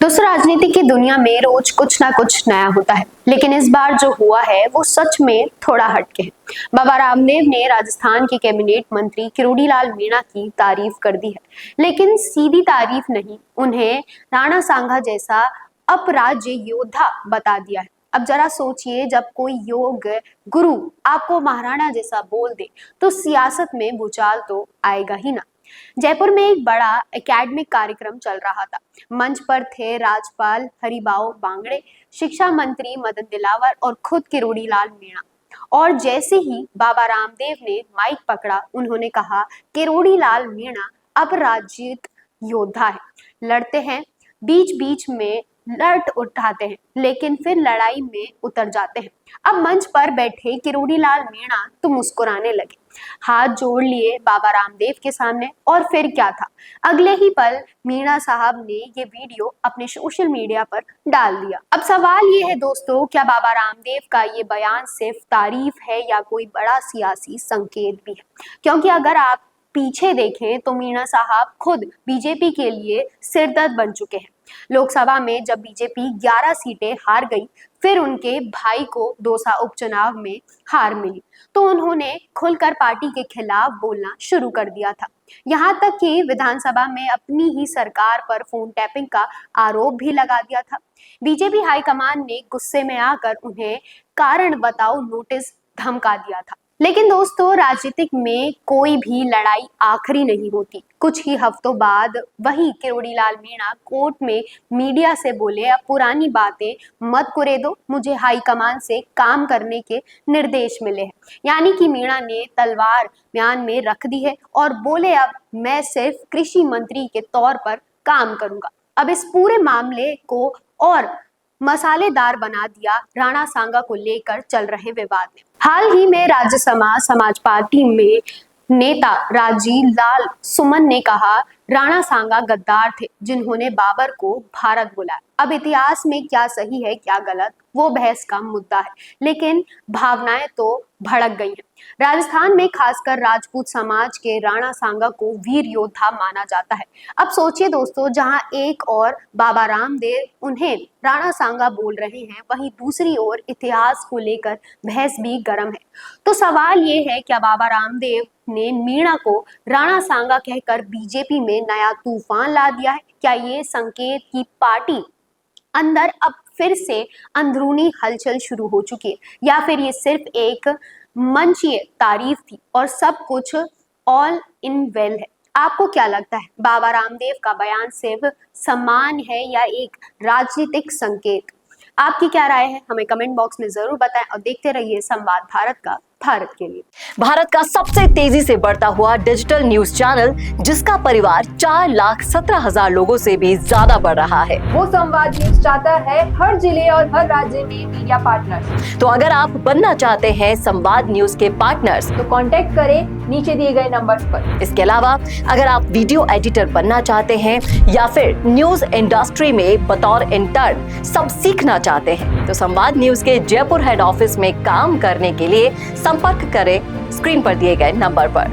दोस्तों, राजनीति की दुनिया में रोज कुछ ना कुछ नया होता है, लेकिन इस बार जो हुआ है वो सच में थोड़ा हटके है। बाबा रामदेव ने राजस्थान के कैबिनेट मंत्री किरोड़ी लाल मीणा की तारीफ कर दी है, लेकिन सीधी तारीफ नहीं, उन्हें राणा सांगा जैसा अपराज्य योद्धा बता दिया है। अब जरा सोचिए, जब कोई योग गुरु आपको महाराणा जैसा बोल दे तो सियासत में भूचाल तो आएगा ही ना। जयपुर में एक बड़ा एकेडमिक कार्यक्रम चल रहा था। मंच पर थे राज्यपाल हरिभाऊ बांगड़े, शिक्षा मंत्री मदन दिलावर और खुद किरोड़ी लाल मीणा। और जैसे ही बाबा रामदेव ने माइक पकड़ा, उन्होंने कहा, किरोड़ी लाल मीणा अपराजित योद्धा है, लड़ते हैं, बीच बीच में लड़ उठाते हैं, लेकिन फिर लड़ाई में उतर जाते हैं। अब मंच पर बैठे किरोड़ी लाल मीणा तो मुस्कुराने लगे, हाथ जोड़ लिए बाबा रामदेव के सामने। और फिर क्या था, अगले ही पल मीणा साहब ने ये वीडियो अपने सोशल मीडिया पर डाल दिया। अब सवाल ये है दोस्तों, क्या बाबा रामदेव का ये बयान सिर्फ तारीफ है या कोई बड़ा सियासी संकेत भी है? क्योंकि अगर आप पीछे देखें तो मीणा साहब खुद बीजेपी के लिए सिरदर्द बन चुके हैं। लोकसभा में जब बीजेपी 11 सीटें हार गई, फिर उनके भाई को दौसा उपचुनाव में हार मिली, तो उन्होंने खुलकर पार्टी के खिलाफ बोलना शुरू कर दिया था। यहाँ तक कि विधानसभा में अपनी ही सरकार पर फोन टैपिंग का आरोप भी लगा दिया था। बीजेपी हाईकमान ने गुस्से में आकर उन्हें कारण बताओ नोटिस धमका दिया था। लेकिन दोस्तों, राजनीतिक में कोई भी लड़ाई आखिरी नहीं होती। कुछ ही हफ्तों बाद वही किरोड़ी लाल मीणा कोर्ट में मीडिया से बोले, अब पुरानी बातें मत कुरेदो, मुझे हाईकमान से काम करने के निर्देश मिले हैं। यानी कि मीणा ने तलवार म्यान में रख दी है और बोले, अब मैं सिर्फ कृषि मंत्री के तौर पर काम करूंगा। अब इस पूरे मामले को और मसालेदार बना दिया राणा सांगा को लेकर चल रहे विवाद ने। हाल ही में राज्य समाज पार्टी में नेता राजीव लाल सुमन ने कहा, राणा सांगा गद्दार थे जिन्होंने बाबर को भारत बुलाया। अब इतिहास में क्या सही है क्या गलत, वो बहस का मुद्दा है, लेकिन भावनाएं तो भड़क गई हैं। राजस्थान में खासकर राजपूत समाज के राणा सांगा को वीर योद्धा माना जाता है। अब सोचिए दोस्तों, जहां एक और बाबा रामदेव उन्हें राणा सांगा बोल रहे हैं, वहीं दूसरी ओर इतिहास को लेकर बहस भी गर्म है। तो सवाल ये है, क्या बाबा रामदेव ने मीणा को राणा सांगा कहकर बीजेपी में नया तूफान ला दिया है? क्या ये संकेत की पार्टी अंदर अब फिर से अंदरूनी हलचल शुरू हो चुकी है, या फिर ये सिर्फ एक मंचीय तारीफ थी और सब कुछ ऑल इन वेल है? आपको क्या लगता है, बाबा रामदेव का बयान सिर्फ सम्मान है या एक राजनीतिक संकेत? आपकी क्या राय है, हमें कमेंट बॉक्स में जरूर बताएं और देखते रहिए संवाद भारत का, भारत के लिए। भारत का सबसे तेजी से बढ़ता हुआ डिजिटल न्यूज चैनल, जिसका परिवार 4,17,000 लोगों से भी ज्यादा बढ़ रहा है। वो संवाद न्यूज चाहता है हर जिले और हर राज्य में मीडिया पार्टनर्स। तो अगर आप बनना चाहते हैं संवाद न्यूज के पार्टनर्स, तो कांटेक्ट करें नीचे दिए गए नंबर्स पर। इसके अलावा अगर आप वीडियो एडिटर बनना चाहते हैं या फिर न्यूज इंडस्ट्री में बतौर इंटर्न सब सीखना चाहते हैं, तो संवाद न्यूज के जयपुर हेड ऑफिस में काम करने के लिए संपर्क करें स्क्रीन पर दिए गए नंबर पर।